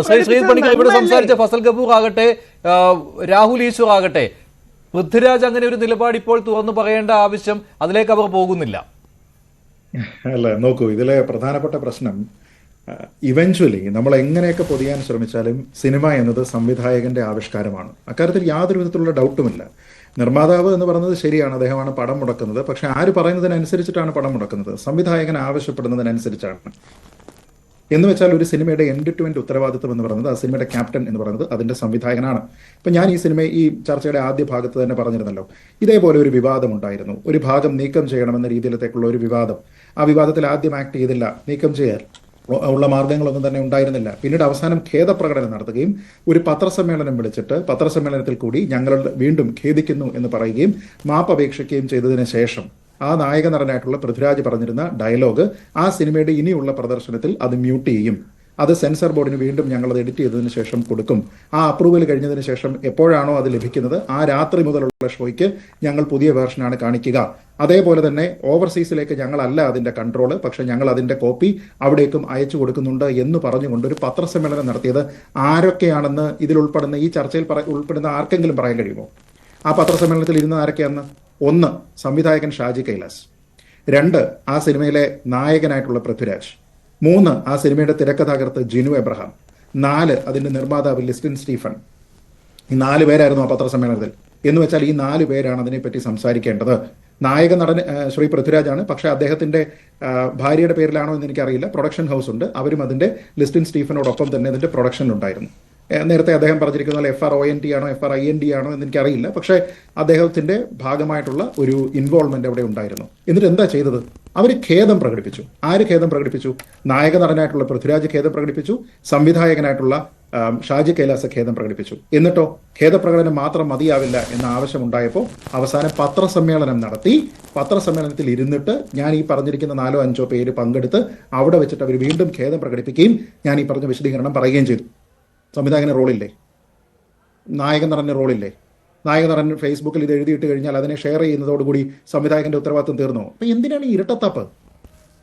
ശ്രീജിത്ത് പണിക്കർ ഇവിടെ സംസാരിച്ച ഫസൽ ഗഫൂർ ആകട്ടെ, രാഹുൽ ഈശ്വർ ആകട്ടെ, പൃഥ്വിരാജ് അങ്ങനെ ഒരു നിലപാട് ഇപ്പോൾ തുറന്നു പറയേണ്ട ആവശ്യം അതിലേക്ക് അവർ പോകുന്നില്ല. അല്ല, നോക്കൂ, ഇതിലെ പ്രധാനപ്പെട്ട പ്രശ്നം ഇവഞ്ച്വലി നമ്മൾ എങ്ങനെയൊക്കെ പൊതിയാൻ ശ്രമിച്ചാലും സിനിമ എന്നത് സംവിധായകന്റെ ആവിഷ്കാരമാണ്. അക്കാര്യത്തിൽ യാതൊരു വിധത്തിലുള്ള ഡൗട്ടുമില്ല. നിർമ്മാതാവ് എന്ന് പറയുന്നത് ശരിയാണ്, അദ്ദേഹമാണ് പടം മുടക്കുന്നത്. പക്ഷെ ആര് പറയുന്നതിനനുസരിച്ചിട്ടാണ് പടം മുടക്കുന്നത്? സംവിധായകൻ ആവശ്യപ്പെടുന്നതിനനുസരിച്ചാണ്. എന്ന് വെച്ചാൽ ഒരു സിനിമയുടെ എൻഡ് ടു എൻഡ് ഉത്തരവാദിത്വം എന്ന് പറയുന്നത്, ആ സിനിമയുടെ ക്യാപ്റ്റൻ എന്ന് പറയുന്നത് അതിന്റെ സംവിധായകനാണ്. ഇപ്പം ഞാൻ ഈ ചർച്ചയുടെ ആദ്യ ഭാഗത്ത് തന്നെ പറഞ്ഞിരുന്നല്ലോ, ഇതേപോലെ ഒരു വിവാദം ഉണ്ടായിരുന്നു. ഒരു ഭാഗം നീക്കം ചെയ്യണമെന്ന രീതിയിലത്തേക്കുള്ള ഒരു വിവാദം. ആ വിവാദത്തിൽ ആദ്യം ആക്ട് ചെയ്തില്ല, നീക്കം ചെയ്യാൻ ഉള്ള മാർഗങ്ങളൊന്നും തന്നെ ഉണ്ടായിരുന്നില്ല. പിന്നീട് അവസാനം ഖേദപ്രകടനം നടത്തുകയും ഒരു പത്രസമ്മേളനം വിളിച്ചിട്ട് പത്രസമ്മേളനത്തിൽ കൂടി ഞങ്ങൾ വീണ്ടും ഖേദിക്കുന്നു എന്ന് പറയുകയും മാപ്പ് അപേക്ഷിക്കുകയും ചെയ്തതിന് ശേഷം ആ നായക നടനായിട്ടുള്ള പൃഥ്വിരാജ് പറഞ്ഞിരുന്ന ഡയലോഗ് ആ സിനിമയുടെ ഇനിയുള്ള പ്രദർശനത്തിൽ അത് മ്യൂട്ട് ചെയ്യും, അത് സെൻസർ ബോർഡിന് വീണ്ടും ഞങ്ങൾ അത് എഡിറ്റ് ചെയ്തതിന് ശേഷം കൊടുക്കും. ആ അപ്രൂവൽ കഴിഞ്ഞതിന് ശേഷം എപ്പോഴാണോ അത് ലഭിക്കുന്നത് ആ രാത്രി മുതലുള്ള ഷോയ്ക്ക് ഞങ്ങൾ പുതിയ വേർഷനാണ് കാണിക്കുക. അതേപോലെ തന്നെ ഓവർസീസിലേക്ക് ഞങ്ങളല്ല അതിന്റെ കൺട്രോള്, പക്ഷെ ഞങ്ങൾ അതിന്റെ കോപ്പി അവിടേക്കും അയച്ചു കൊടുക്കുന്നുണ്ട് എന്ന് പറഞ്ഞുകൊണ്ട് ഒരു പത്രസമ്മേളനം നടത്തിയത് ആരൊക്കെയാണെന്ന് ഇതിൽ ഉൾപ്പെടുന്ന ഈ ചർച്ചയിൽ ഉൾപ്പെടുന്ന ആർക്കെങ്കിലും പറയാൻ കഴിയുമോ? ആ പത്രസമ്മേളനത്തിൽ ഇരുന്ന ആരൊക്കെയാണെന്ന്? 1, സംവിധായകൻ ഷാജി കൈലാസ്. 2, ആ സിനിമയിലെ നായകനായിട്ടുള്ള പൃഥ്വിരാജ്. 3, ആ സിനിമയുടെ തിരക്കഥാകൃത്ത് ജിനു എബ്രഹാം. 4, അതിന്റെ നിർമ്മാതാവ് ലിസ്റ്റിൻ സ്റ്റീഫൻ. ഈ 4 പേരായിരുന്നു ആ പത്രസമ്മേളനത്തിൽ. എന്ന് വെച്ചാൽ ഈ 4 പേരാണ് അതിനെപ്പറ്റി സംസാരിക്കേണ്ടത്. നായക നടൻ ശ്രീ പൃഥ്വിരാജാണ്, പക്ഷേ അദ്ദേഹത്തിന്റെ ഭാര്യയുടെ പേരിലാണോ എന്ന് എനിക്കറിയില്ല. പ്രൊഡക്ഷൻ ഹൗസ് ഉണ്ട്, അവരും അതിന്റെ ലിസ്റ്റിൻ സ്റ്റീഫനോടൊപ്പം തന്നെ അതിന്റെ പ്രൊഡക്ഷനിലുണ്ടായിരുന്നു. നേരത്തെ അദ്ദേഹം പറഞ്ഞിരിക്കുന്ന പോലെ FRONT ആണോ FRIND ആണോ എന്ന് എനിക്കറിയില്ല, പക്ഷേ അദ്ദേഹത്തിന്റെ ഭാഗമായിട്ടുള്ള ഒരു ഇൻവോൾവ്മെന്റ് അവിടെ ഉണ്ടായിരുന്നു. എന്നിട്ട് എന്താ ചെയ്തത്? അവർ ഖേദം പ്രകടിപ്പിച്ചു. ആര് ഖേദം പ്രകടിപ്പിച്ചു? നായക നടനായിട്ടുള്ള പൃഥ്വിരാജ് ഖേദം പ്രകടിപ്പിച്ചു, സംവിധായകനായിട്ടുള്ള ഷാജി കൈലാസ് ഖേദം പ്രകടിപ്പിച്ചു. എന്നിട്ടോ ഖേദപ്രകടനം മാത്രം മതിയാവില്ല എന്ന ആവശ്യമുണ്ടായപ്പോൾ അവസാനം പത്രസമ്മേളനം നടത്തി. പത്രസമ്മേളനത്തിൽ ഇരുന്നിട്ട് ഞാൻ ഈ പറഞ്ഞിരിക്കുന്ന 4-5 പേര് പങ്കെടുത്ത് അവിടെ വെച്ചിട്ട് അവർ വീണ്ടും ഖേദം പ്രകടിപ്പിക്കുകയും ഞാൻ ഈ പറഞ്ഞ വിശദീകരണം പറയുകയും ചെയ്തു. സംവിധായകന് റോളില്ലേ? നായക നടന് റോളില്ലേ? നായക നടൻ ഫേസ്ബുക്കിൽ ഇത് എഴുതിയിട്ട് കഴിഞ്ഞാൽ അതിനെ ഷെയർ ചെയ്യുന്നതോടുകൂടി സംവിധായകന്റെ ഉത്തരവാദിത്വം തീർന്നോ? അപ്പം എന്തിനാണ് ഈ ഇരട്ടത്താപ്പ്?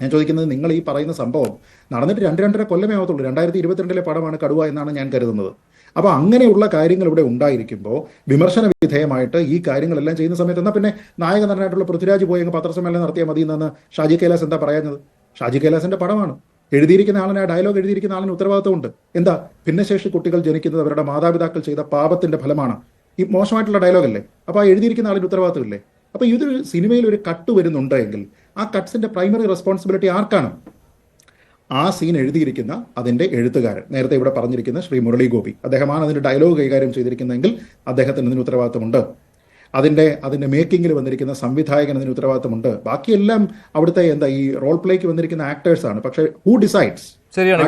ഞാൻ ചോദിക്കുന്നത്, നിങ്ങൾ ഈ പറയുന്ന സംഭവം നടന്നിട്ട് 2-2.5 കൊല്ലമേ ആവത്തുള്ളൂ. 2022 പടമാണ് കടുവ എന്നാണ് ഞാൻ കരുതുന്നത്. അപ്പോൾ അങ്ങനെയുള്ള കാര്യങ്ങൾ ഇവിടെ ഉണ്ടായിരിക്കുമ്പോൾ വിമർശന വിധേയമായിട്ട് ഈ കാര്യങ്ങളെല്ലാം ചെയ്യുന്ന സമയത്ത് എന്നാൽ പിന്നെ നായക നടനായിട്ടുള്ള പൃഥ്വിരാജ് പോയി അങ്ങ് പത്രസമ്മേളനം നടത്തിയാൽ മതി എന്നാണ് ഷാജി കൈലാസ് എന്താ പറയുന്നത്? ഷാജി കൈലാസിന്റെ പടമാണ്, എഴുതിയിരിക്കുന്ന ആളിനെ, ആ ഡയലോഗ് എഴുതിയിരിക്കുന്ന ആളിന് ഉത്തരവാദിത്തമുണ്ട്. എന്താ? ഭിന്നശേഷി കുട്ടികൾ ജനിക്കുന്നത് അവരുടെ മാതാപിതാക്കൾ ചെയ്ത പാപത്തിന്റെ ഫലമാണ്. ഈ മോശമായിട്ടുള്ള ഡയലോഗല്ലേ? അപ്പോൾ ആ എഴുതിയിരിക്കുന്ന ആളിന് ഉത്തരവാദിത്തമില്ലേ? അപ്പോൾ ഇതൊരു സിനിമയിൽ ഒരു കട്ട് വരുന്നുണ്ടെങ്കിൽ ആ കട്ട്സിന്റെ പ്രൈമറി റെസ്പോൺസിബിലിറ്റി ആർക്കാണ്? ആ സീൻ എഴുതിയിരിക്കുന്ന അതിന്റെ എഴുത്തുകാരൻ, നേരത്തെ ഇവിടെ പറഞ്ഞിരിക്കുന്ന ശ്രീ മുരളി ഗോപി, അദ്ദേഹമാണ് അതിന്റെ ഡയലോഗ് കൈകാര്യം ചെയ്തിരിക്കുന്നതെങ്കിൽ അദ്ദേഹത്തിന് അതിന് ഉത്തരവാദിത്തമുണ്ട്. അതിന്റെ മേക്കിങ്ങിൽ വന്നിരിക്കുന്ന സംവിധായകൻ അതിന് ഉത്തരവാദിത്തമുണ്ട്. ബാക്കിയെല്ലാം അവിടുത്തെ ഈ റോൾ പ്ലേക്ക് വന്നിരിക്കുന്ന ആക്ടേഴ്സ് ആണ്. പക്ഷേ ഹൂ ഡിസൈഡ്സ്? ശരിയാണ്.